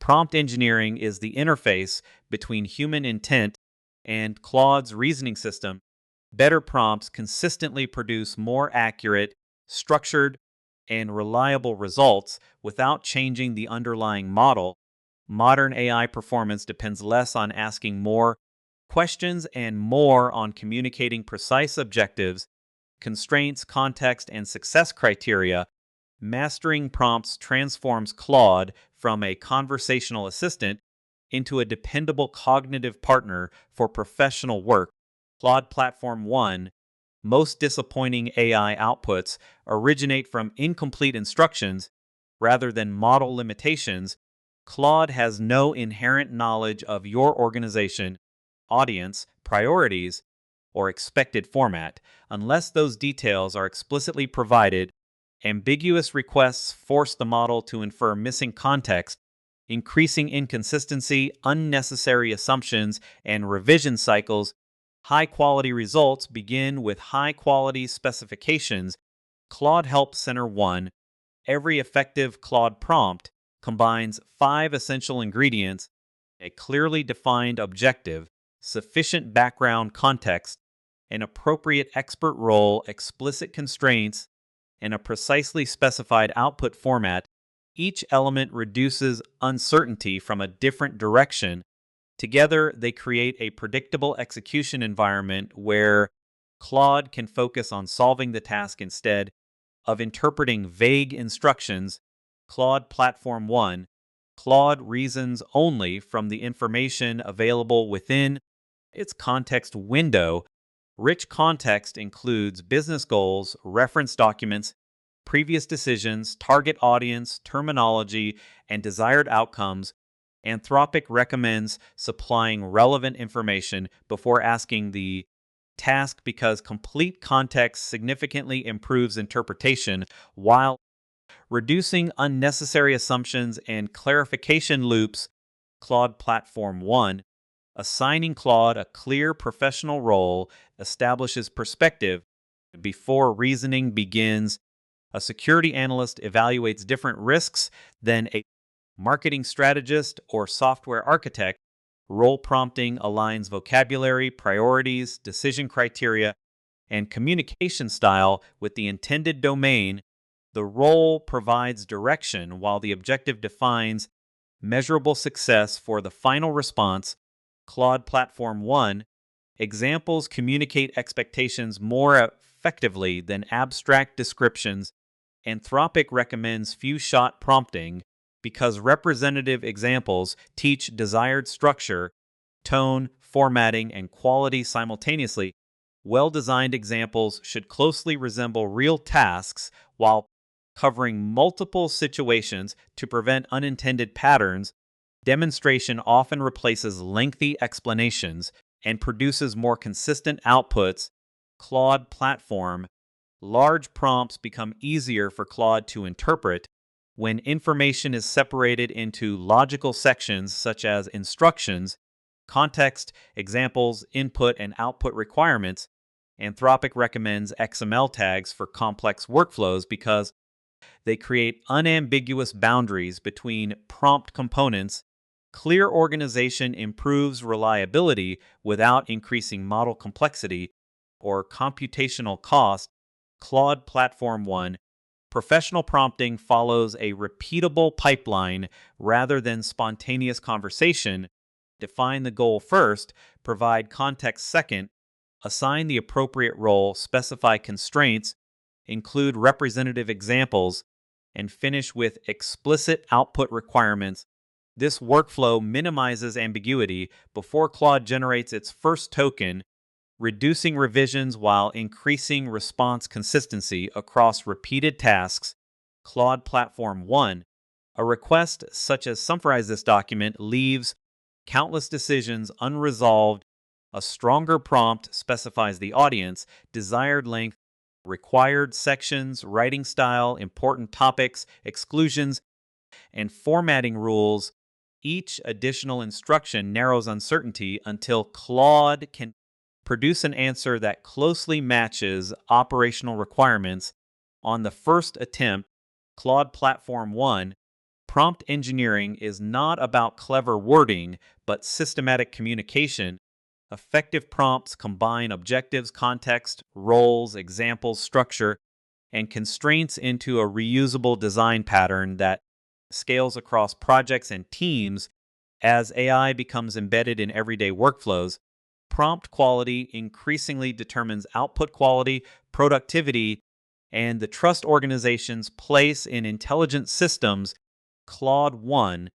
Prompt engineering is the interface between human intent and Claude's reasoning system. Better prompts consistently produce more accurate, structured, and reliable results without changing the underlying model. Modern AI performance depends less on asking more questions and more on communicating precise objectives, constraints, context, and success criteria. Mastering prompts transforms Claude from a conversational assistant into a dependable cognitive partner for professional work. Claude Platform 1, most disappointing AI outputs originate from incomplete instructions rather than model limitations. Claude has no inherent knowledge of your organization, audience, priorities, or expected format. Unless those details are explicitly provided, ambiguous requests force the model to infer missing context, increasing inconsistency, unnecessary assumptions, and revision cycles. High-quality results begin with high-quality specifications. Claude Help Center 1. Every effective Claude prompt combines 5 essential ingredients: a clearly defined objective, sufficient background context, an appropriate expert role, explicit constraints, and a precisely specified output format. Each element reduces uncertainty from a different direction. Together, they create a predictable execution environment where Claude can focus on solving the task instead of interpreting vague instructions. Claude Platform 1. Claude reasons only from the information available within its context window. Rich context includes business goals, reference documents, previous decisions, target audience, terminology, and desired outcomes. Anthropic recommends supplying relevant information before asking the task because complete context significantly improves interpretation while reducing unnecessary assumptions and clarification loops. Claude Platform 1. Assigning Claude a clear professional role establishes perspective before reasoning begins. A security analyst evaluates different risks than a marketing strategist or software architect. Role prompting aligns vocabulary, priorities, decision criteria, and communication style with the intended domain. The role provides direction while the objective defines measurable success for the final response. Claude Platform 1. Examples communicate expectations more effectively than abstract descriptions. Anthropic recommends few-shot prompting because representative examples teach desired structure, tone, formatting, and quality simultaneously. Well-designed examples should closely resemble real tasks while covering multiple situations to prevent unintended patterns. Demonstration often replaces lengthy explanations and produces more consistent outputs. Claude Platform. Large prompts become easier for Claude to interpret when information is separated into logical sections such as instructions, context, examples, input, and output requirements. Anthropic recommends XML tags for complex workflows because they create unambiguous boundaries between prompt components. Clear organization improves reliability without increasing model complexity or computational cost. Claude Platform 1. Professional prompting follows a repeatable pipeline rather than spontaneous conversation. Define the goal first, provide context second, assign the appropriate role, specify constraints, include representative examples, and finish with explicit output requirements. This workflow minimizes ambiguity before Claude generates its first token, reducing revisions while increasing response consistency across repeated tasks. Claude Platform 1. A request such as summarize this document leaves countless decisions unresolved. A stronger prompt specifies the audience, desired length, required sections, writing style, important topics, exclusions, and formatting rules. Each additional instruction narrows uncertainty until Claude can produce an answer that closely matches operational requirements. On the first attempt, Claude Platform 1. prompt engineering is not about clever wording, but systematic communication. Effective prompts combine objectives, context, roles, examples, structure, and constraints into a reusable design pattern that scales across projects and teams. As AI becomes embedded in everyday workflows, prompt quality increasingly determines output quality, productivity, and the trust organizations place in intelligent systems. Claude 1